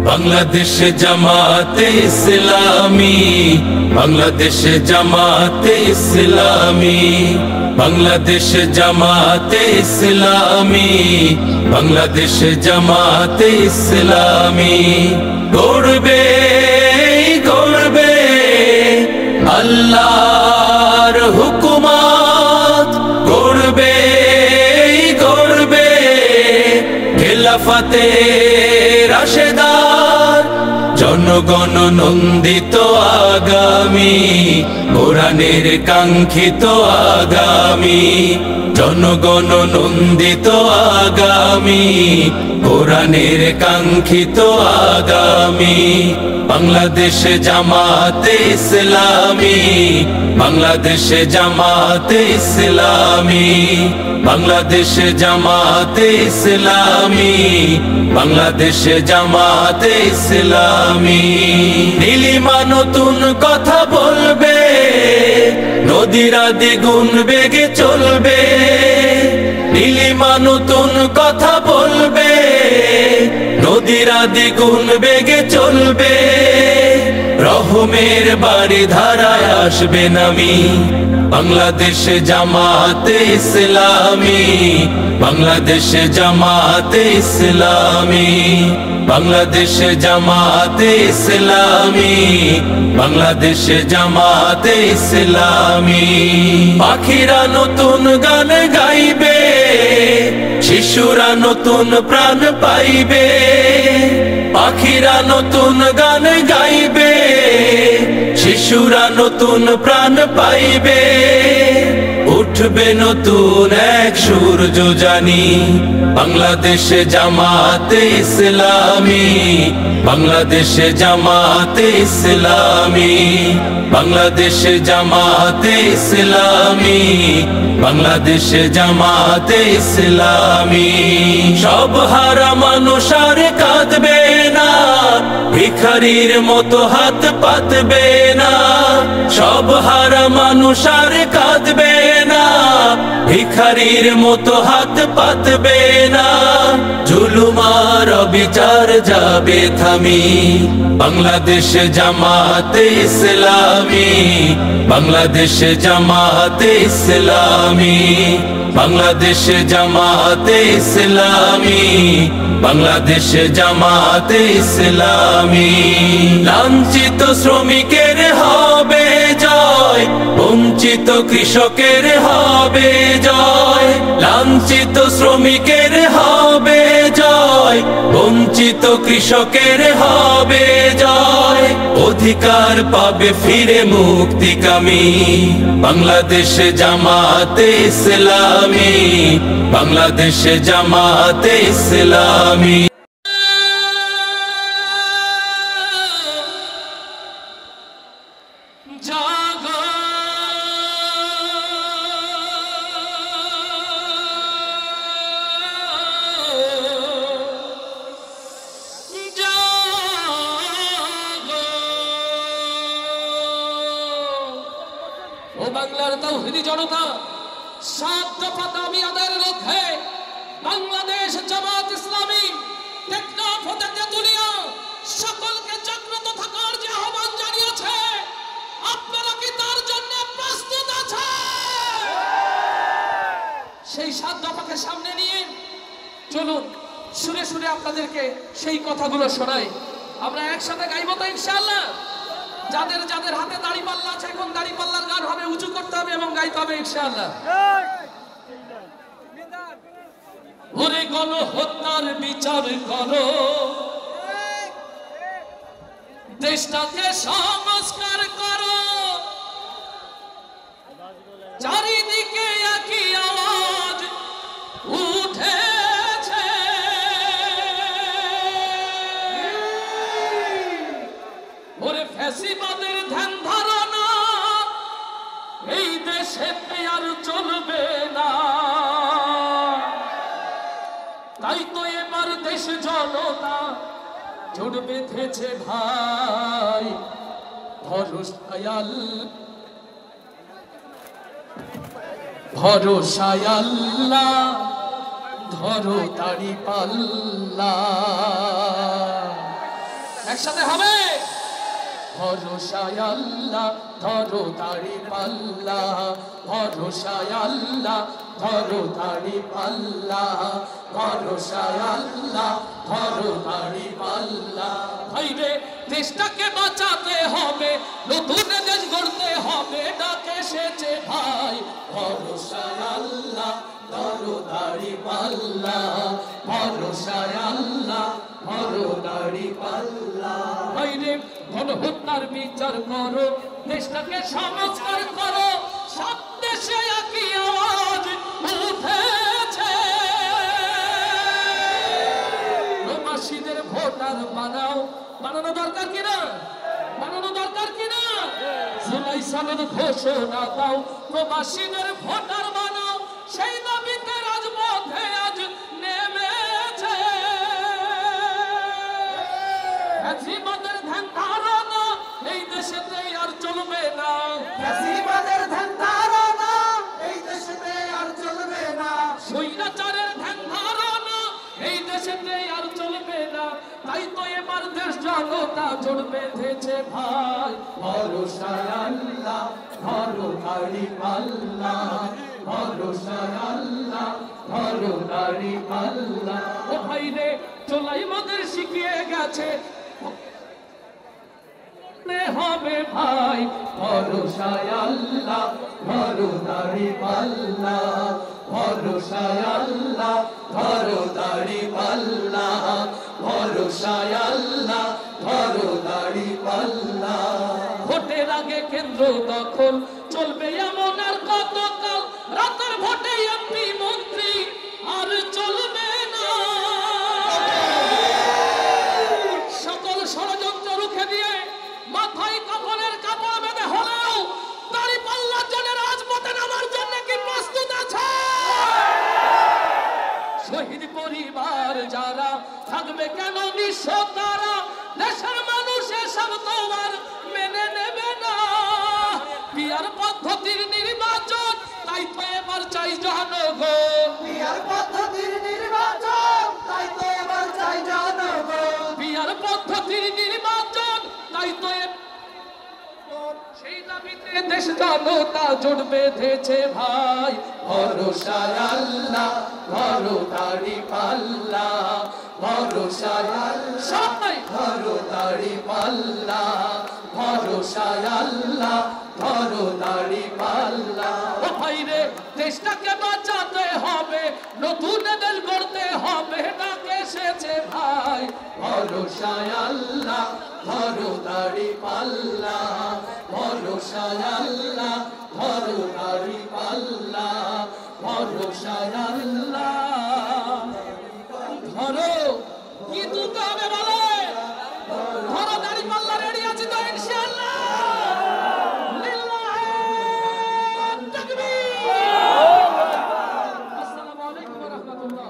বাংলাদেশ জামাতে ইসলামী, বাংলাদেশ জামাতে ইসলামী, বাংলাদেশ জামাতে ইসলামী, বাংলাদেশ জামাতে ইসলামী। গড়বে গড়বে আল্লাহর হুকুমত, গড়বে গড়বে খেলাফতে রাশেদার, জনগণ নন্দিত আগামী, কোরআনের কাঙ্ক্ষিত আগামী, জনগণ নন্দিত আগামী, কোরআনের কাঙ্ক্ষিত আগামী। বাংলাদেশ জামাতে ইসলামী, বাংলাদেশ জামাতে ইসলামী, বাংলাদেশ জামাতে ইসলামী, বাংলাদেশ জামাতে ইসলামী। নীলিমা নতুন কথা বলবে, নদীরা দ্বিগুণ বেগে চলবে। নীলিমা নতুন কথা বলবে, নদীরা দ্বিগুণ বেগে চলবে। রহমের বাড়ি ধারায় আসবে নামি, বাংলাদেশ জামাতে ইসলামী, বাংলাদেশ জামাতে ইসলামী, বাংলাদেশ জামাতে ইসলামী, বাংলাদেশ জামাতে ইসলামী। পাখিরা নতুন গান গাইবে, শিশুরা নতুন প্রাণ পাইবে। পাখিরা নতুন গান গাইবে, শিশুরা নতুন প্রাণ পাইবে। উঠবে নতুন এক সূর্য জানি, বাংলাদেশ জামাতে ইসলামী, বাংলাদেশ জামাতে ইসলামী, বাংলাদেশ জামাতে ইসলামী, বাংলাদেশ জামাতে ইসলামী। সব হারা মানুষ আর কাঁদবে না, ভিখারির মতো হাত পাতবে না। সব হারা মানুষ আর কাঁদবে না, ভিখারির মতো হাত পাতবে না। জুলুম আর অবিচার যাবে থামি, বাংলাদেশ জামাতে ইসলামী, বাংলাদেশ জামাতে ইসলামী, বাংলাদেশ জামাতে ইসলামী, বাংলাদেশ জামাতে ইসলামী। লাঞ্ছিত শ্রমিকের হবে জয়, বঞ্চিত কৃষকের হবে জয়। লাঞ্ছিত শ্রমিকের হবে জয়, বঞ্চিত কৃষকের হবে জয়। অধিকার পাবে ফিরে মুক্তিকামী, বাংলাদেশ জামাতে ইসলামী, বাংলাদেশ জামাতে ইসলামী। ও বাংলার তাওহীদি জনতা, 7 দফা দাবি আদায়ের লক্ষ্যে বাংলাদেশ জামাত ইসলামী টেকনাফ হতে তেতুলিয়া সকলকে জাগ্রত থাকার যে আহ্বান জানিয়েছে, আপনারা কি তার জন্য প্রস্তুত আছেন? সেই 7 দফাকে সামনে নিয়ে চলুন সুরে সুরে আপনাদেরকে সেই কথাগুলো শোনাই। আমরা একসাথে গাইব তো ইনশাআল্লাহ। যাদের যাদের হাতে দাড়িপাল্লা আছে, এখন দাড়িপাল্লার গান হবে, উঁচু করতে হবে এবং গাইতে হবে ইনশাআল্লাহ। ওরে গণহত্যার বিচার করো, দেশটাকে সংস্কার করো। চারিদিকে একই আওয়াজ উঠেছে, ওরে ফ্যাসিবাদের ধ্যান ধারণা এই দেশে আর চলবে না। তাই তো এবার দেশ জনতা জোট বেঁধেছে ভাই, ভরসায় আল্লাহ, ধরো দাড়িপাল্লা। একসাথে হবে। ভরসায় আল্লাহ ধরো দাড়ি পাল্লা, ভরসায় আল্লাহ ধরো দাড়ি পাল্লা, ভরসায় আল্লাহ ধরো দাড়ি পাল্লা। ভাইরে দেশটাকে বাঁচাতে হবে, নতুন দেশ গড়তে হবে, ডাক এসেছে ভাই। ভরসায় আল্লাহ ধরো দাড়ি পাল্লা, ভরসায় আল্লাহ ধরো দাড়ি পাল্লা। ভাইরে গণহত্যার বিচার করো, দেশটাকে সংস্কার করো, সব দেশে একই আওয়াজ উঠেছে। প্রবাসীদের ভোটার বানাও, বানানো দরকার কিনা, বানানো দরকার কিনা? জুলাই সনদ ঘোষণা দাও, প্রবাসীদের ভোটার বানাও, সেই দাবিতে রাজপথে আজ নেমেছে। ফ্যাসিবাদের ধ্যান ধারণা এই দেশেতে আর চলবে না, ফ্যাসিবাদের ধ্যান ধারণা এই দেশেতে আর চলবে না, স্বৈরাচারের ধ্যান ধারণা এই দেশেতে আর চলবে না। তাই তো এবার দেশ জনতা জোট বেঁধেছে ভাই। ভরসায় আল্লাহ ধরো দাড়ি পাল্লা, ভরসায় আল্লাহ ধরো দাড়ি পাল্লা। ও ভাই রে চলাই আমাদের শিখিয়ে গেছে হবে ভাই। ভরসায় আল্লাহ ধরো দাড়ি পাল্লা, ভরসায় আল্লাহ ধরো দাড়ি পাল্লা, ভরসায় আল্লাহ ধরো দাড়ি পাল্লা। ভোটের আগে কেন্দ্র দখল চলবে এমন আর কতকাল, রাতের ভোটে এমপি মন্ত্রী আর চলবে না। সকল ষড়যন্ত্র রুখে দিয়ে মাথায় কাপড়ের কাপড় বেঁধে হলেও দাড়ি পাল্লার জন্য রাজপথে নামার জন্য কি প্রস্তুত আছে? শহীদ পরিবার যারা থাকবে কেন নিঃস্ব তারা, দেশের মানুষ এসব তোমার মেনে নেবে না। পিয়ার পদ্ধতির নির্বাচন তাই তো এবার চাই জনগণ, পিয়ার পদ্ধতির নির্বাচন তাই তো এবার চাই জনগণ, পিয়ার পদ্ধতির নির্বাচন তাই তো সেই দাবিতে দেশ জনতা জোট বেঁধেছে ভাই। ভরসায় আল্লাহ ধরো দাড়ি পাল্লা, ভরসায় আল্লাহ সবাই ধরো দাড়ি পাল্লা, ভরসায় আল্লাহ ধরো দাড়ি পাল্লা। ও ভাই রে দেশটাকে বাঁচাতে হবে, নতুন দেশ গড়তে হবে, ডাক এসেছে ভাই। ভরসায় আল্লাহ ধরো দাড়ি পাল্লা, ভরসায় আল্লাহ ধরো দাড়ি পাল্লা, ভরসায় আল্লাহ ধরো কি তুলতে হবে বলে, ধরো দাড়ি পাল্লা রেডি আছে তো ইনশাআল্লাহ। লিল্লাহি তাকবীর। আসসালামু আলাইকুম ওয়া রাহমাতুল্লাহ।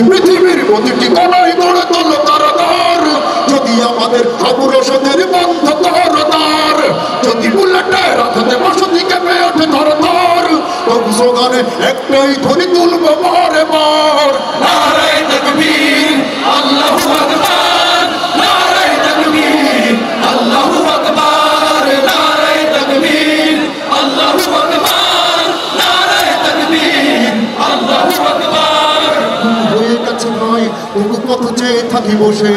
পৃথিবীর প্রতিটি কোনায় গড়ে তোলো কারাগার, যদি আমাদের খবরসদের বন্ধ করতার, যদি বুলেটের আঘাতে বসতি কেঁপে ওঠে থরথর, তবু স্লোগানে একটাই ধ্বনি তুলবো বারে বার। নারায়ে তাকবীর, আল্লাহু আকবার, নারায়ে তাকবীর, আল্লাহু আকবার, নারায়ে তাকবীর, আল্লাহু আকবার, নারায়ে তাকবীর, আল্লাহু আকবার। হয়ে গেছে নয় তবু কত চেয়ে থাকি বসে,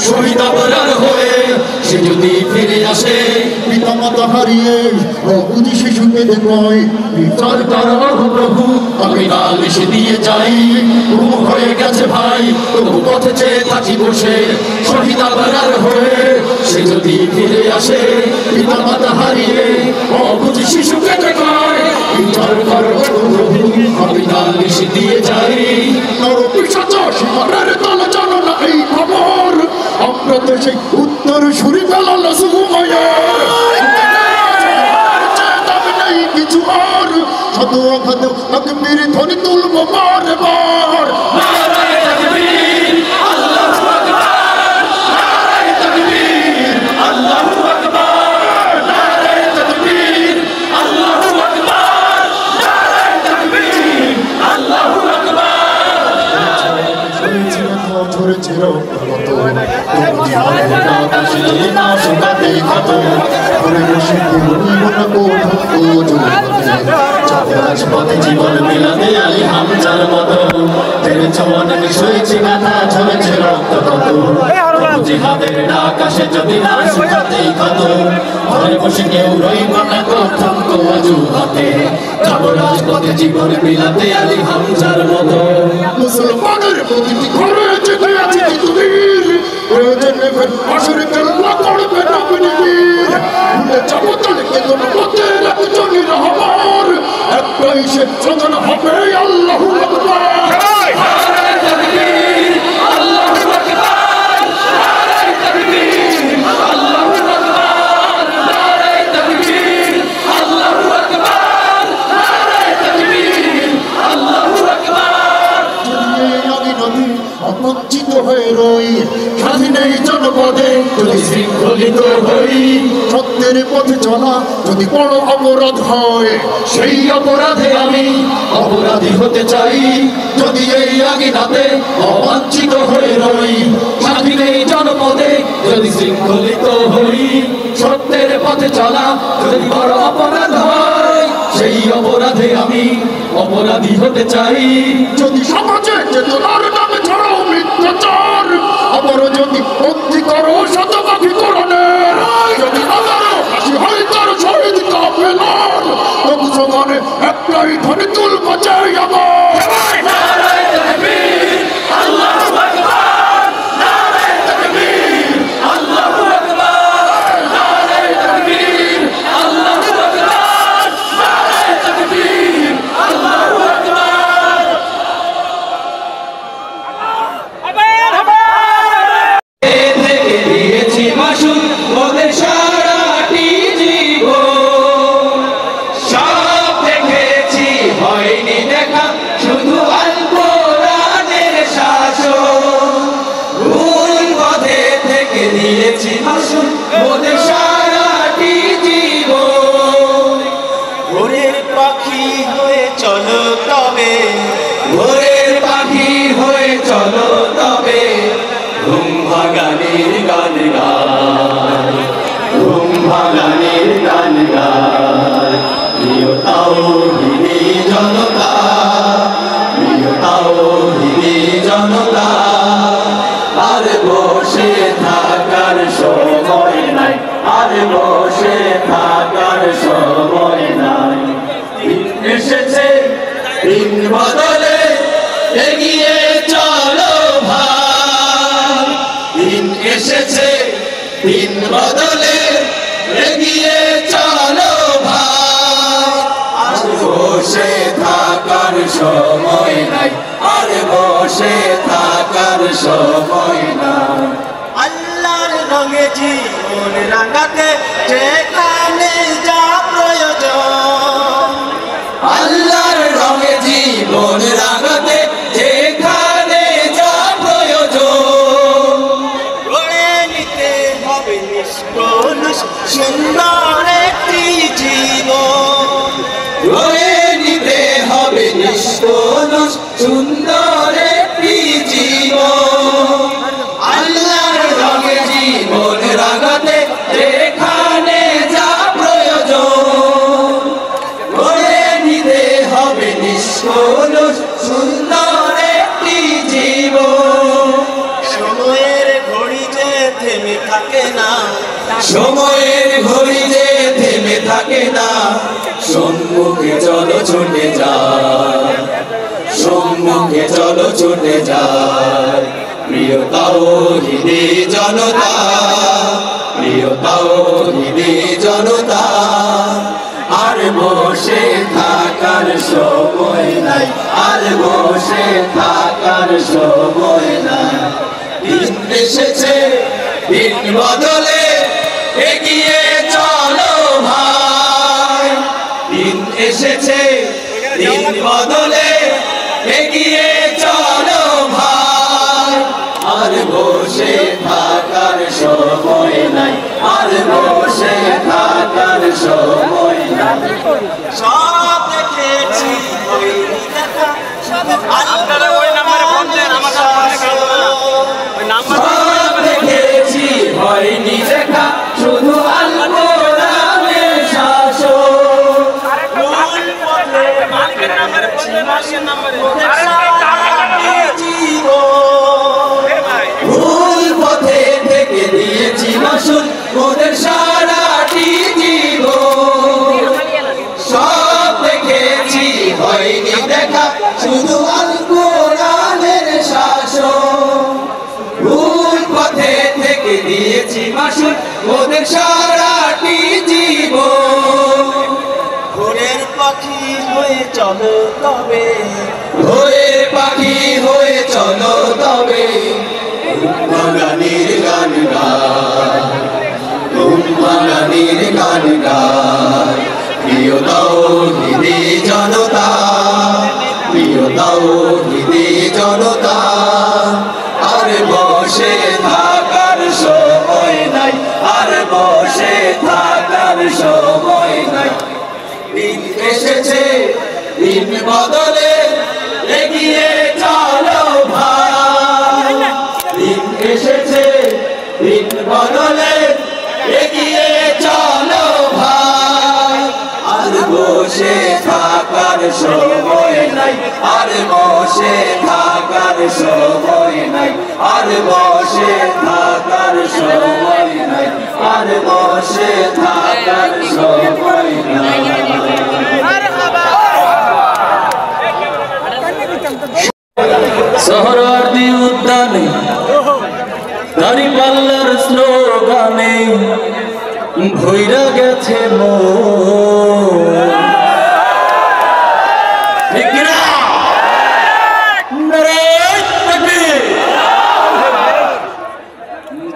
শহীদ আবরার হয়ে সে যদি ফিরে আসে, পিতা মাতা হারিয়ে বুঝি শিশু কেঁদে নয়, বিচার করো প্রভু, আমি নালিশ দিয়ে যাই। ঘুম হয়ে গেছে ভাই, তবু পথে চেয়ে থাকি বসে, শহীদ আবরার হয়ে সে যদি ফিরে আসে, পিতা মাতা হারিয়ে অবুঝ শিশু কেটে কয়। বিচার করো প্রভু, আমি নালিশ দিয়ে যাই। কারো পিছাচ সীমারের দল জানো না এই খবর, আমরা তো সেই উত্তর সুরি ফেলাল নেই কিছু আর, শত আঘাত তাকবীর ধ্বনি তুলবো বারে বার। নারায়ে তাকবীর, আল্লাহু আকবার, নারায়ে তাকবীর, আল্লাহু আকবার, নারায়ে তাকবীর, আল্লাহু আকবার, নারায়ে তাকবীর, আল্লাহু আকবার। ঝরেছিল রক্ত আকাশে না শুকাতে ক্ষত ঘরে বসে রাজপথে জীবন বিলাতে আলী হামজার মতো তেরেছ অনেক সয়েছে গাথা ঝরেছে রক্ত কত জিহাদের আকাশে যদি না শুকাতেই ক্ষত ঘরে বসে কেউ রইব না কোথাও অজুহাতে যাবো রাজপথে জীবন বিলাতে আলী হামজার মতো মুসলমানের প্রতিটি ঘরে জেগে আছে তিতুমির প্রয়োজনে আসরে কেল্লা করবে না বিনিবির ভুলে যাবো তাদেরকে কোনো পথে একজনই রহমান একটাই সে সজন হবে আল্লাহু আকবার বঞ্চিত হয়ে রই স্বাধীনের জনপদে যদি শৃঙ্খলিত হই সত্যের পথে চলা যদি বড় অপরাধ হয় সেই অপরাধে আমি অপরাধী হতে চাই যদি এই আঙিনাতে অবাঞ্ছিত হয়ে রই স্বাধীন এই জনপদে যদি শৃঙ্খলিত হই সত্যের পথে চলা যদি বড় অপরাধ হয় সেই অপরাধে আমি অপরাধী হতে চাই যদি সমাজে চেতনার নামে ছড়াও মিথ্যাচার আবার যদি বন্দি করো শতবাদী করণের যদি আবারও হাসি হয় তার শহীদ কাফেলার তবু সমানে একটাই ধ্বনি তুলব চাই আমার ভোরের পাখি হয়ে চলো তবে ভোরের পাখি হয়ে চলো তবে ঘুম ভাগানির গান গায় ঘুম ভাগানির গান গায় প্রিয় তাওহীদি জনতা প্রিয় তাওহীদি জনতা আর বসে থাকার সময় নাই আর বসে থাকার সময় নাই এসেছে দিন বদলে এগিয়ে চলো ভাই দিন এসেছে দিন বদলে এগিয়ে চলো ভাই আর বসে থাকার সময় নাই আর বসে থাকার সময় নাই আল্লাহর রঙে জীবন রাঙাতে যেখানে যা প্রয়োজন আল্লাহর রঙে জীবন রাঙাতে যেখানে যা প্রয়োজন গড়ে নিতে হবে নিষ্কলুষ সুন্দর একটি জীবন গড়ে নিতে হবে নিষ্কলুষ সুন্দর একটি জীবন আল্লাহর রঙে জীবন রাঙাতে যেখানে যা প্রয়োজন গড়ে নিতে হবে নিষ্কলুষ সুন্দর একটি জীবন সময়ের ঘড়ি যে থেমে থাকে না সময়ের ঘড়ি যে থেমে থাকে না সম্মুখে চলো ছুটে যায় সম্মুখে চলো ছুটে যায় প্রিয় তাওহীদি জনতা প্রিয় তাওহীদি জনতা আর বসে থাকার সময় নাই আর বসে থাকার সময় নাই দিন এসেছে দিন বদলে এগিয়ে চলো ভাই দিন এসেছে দিন বদলে এগিয়ে চলো ভাই আর বসে থাকার সময় নাই আর বসে থাকার সময় নাই সব দেখেছি ওই দেখা আল্লাহর ওই নাম্বারে ফোন দেন আমাকে ফোন করবে না ওই নাম্বার হয়নি দেখা শুধু আল কোরআনের শাসন ভুল পথে থেকে দিয়েছি মাসুল মোদের সারাটি জীবন সব দেখেছি হয়নি দেখা শুধু আল কোরআনের শাসন ভুল পথে থেকে দিয়েছি মাসুল মোদের সারাটি জীবন ভোরের পাখি হয়ে চলো তবে ভোরের পাখি হয়ে চলো তবে বাগানের গান গায় বাগানের গান গায় প্রিয় তাওহীদি জনতা প্রিয় তাওহীদি জনতা আর বসে থাকার সময় নাই আর বসে থাকার সময় নাই দিন এসেছে দিন বদলে এগিয়ে চলো ভাই দিন এসেছে দিন বদলে এগিয়ে চলো ভাই আর বসে থাকার সময় নাই আর বসে থাকার সময় নাই আর বসে থাকার সময় নাই আর বসে থাকার সময় নাই সোহরাওয়ার্দী উদ্যানে দাঁড়িপাল্লার স্লোগানে ভইরা গেছে মন ঠিক না নারায়ে তাকবীর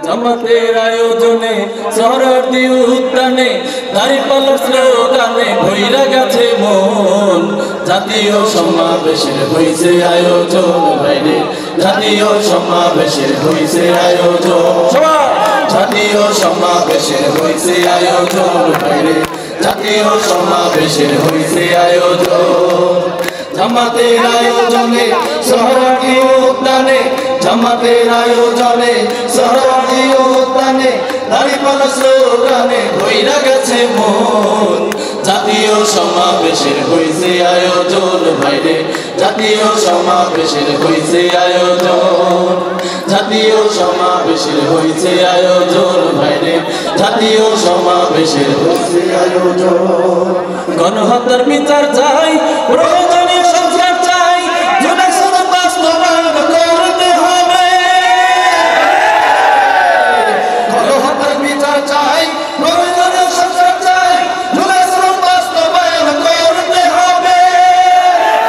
জামাতের আয়োজনে সোহরাওয়ার্দী উদ্যানে দাঁড়িপাল্লার স্লোগানে ভইরা গেছে মন জাতীয় সমাবেশের হইছে আয়োজন বাইরে জাতীয় সমাবেশের হইছে আয়োজন জাতীয় সমাবেশের হইছে আয়োজন বাইরে জাতীয় সমাবেশের হইছে আয়োজন জামাতের আয়োজনে সোহরাওয়ার্দী উদ্যানে জামাতের আয়োজনে সোহরাওয়ার্দী উদ্যানে দাঁড়িপাল্লার স্লোগানে ভইরা গেছে মন জাতীয় সমাবেশের হইছে আয়োজন বাইরে জাতীয় সমাবেশের হইছে আয়োজন জাতীয় সমাবেশের হইছে আয়োজন বাইরে জাতীয় সমাবেশের হইছে আয়োজন গণহত্যার বিচার চাই প্রয়োজনীয় সংস্কার চাই জুলাই সনদ বাস্তবায়ন করতে হবে গণহত্যার বিচার চাই প্রয়োজনীয় সংস্কার চাই জুলাই সনদ বাস্তবায়ন করতে হবে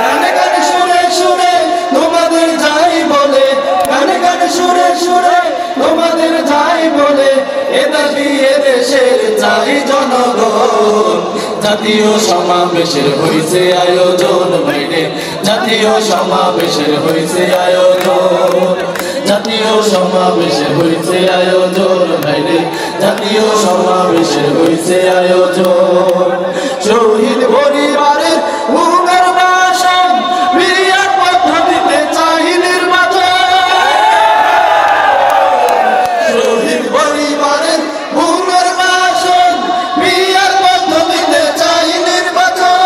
গানে গানে সুরে সুরে তোমাদের যাই বলে গানে গানে সুরে সুরে তোমাদের যাই বলে এ দাবি এ দেশের চাই জনগণ জাতীয় সমাবেশের হইছে আয়োজন বাইরে জাতীয় সমাবেশের হইছে আয়োজন জাতীয় সমাবেশের হইছে আয়োজন বাইরে জাতীয় সমাবেশের হইছে আয়োজন শহীদ পরিবারের পুনর্বাসন বিয়ার পদ্ধতিতে চাই নির্বাচন শহীদ পরিবারের পুনর্বাসন বিয়ার পদ্ধতিতে চাই নির্বাচন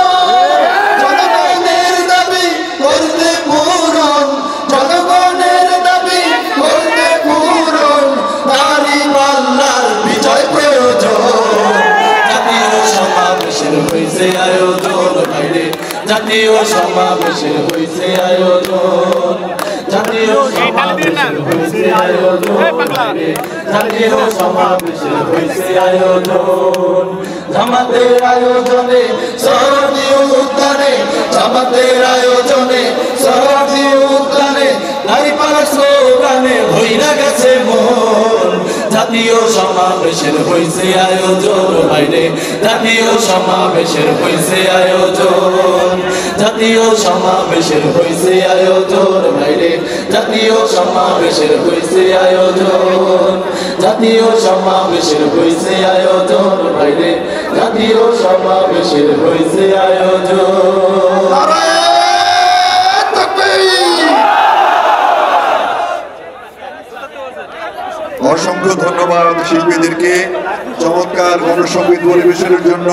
জনগণের দাবি করতে পূরণ জনগণের দাবি করতে পূরণ দাঁড়িপাল্লার বিজয় প্রয়োজন জাতীয় সমাবেশের হইছে আয়োজন বাইরে জাতীয় সমাবেশের হইছে আয়োজন জাতীয় সমাবেশের হইছে আয়োজন বাইরে জাতীয় সমাবেশের হইছে আয়োজন জামাতের আয়োজনে সোহরাওয়ার্দী উদ্যানে জামাতের আয়োজনে সোহরাওয়ার্দী উদ্যানে দাঁড়িপাল্লার স্লোগানে ভইরা গেছে মন জাতীয় সমাবেশের হইছে আয়োজন বাইরে জাতীয় সমাবেশের হইছে আয়োজন জাতীয় সমাবেশের হইছে আয়োজন বাইরে জাতীয় সমাবেশের হইছে আয়োজন জাতীয় সমাবেশের হইছে আয়োজন বাইরে জাতীয় সমাবেশের হইছে আয়োজন অসংখ্য ধন্যবাদ শিল্পীদেরকে চমৎকার গণসঙ্গীত পরিবেশনের জন্য।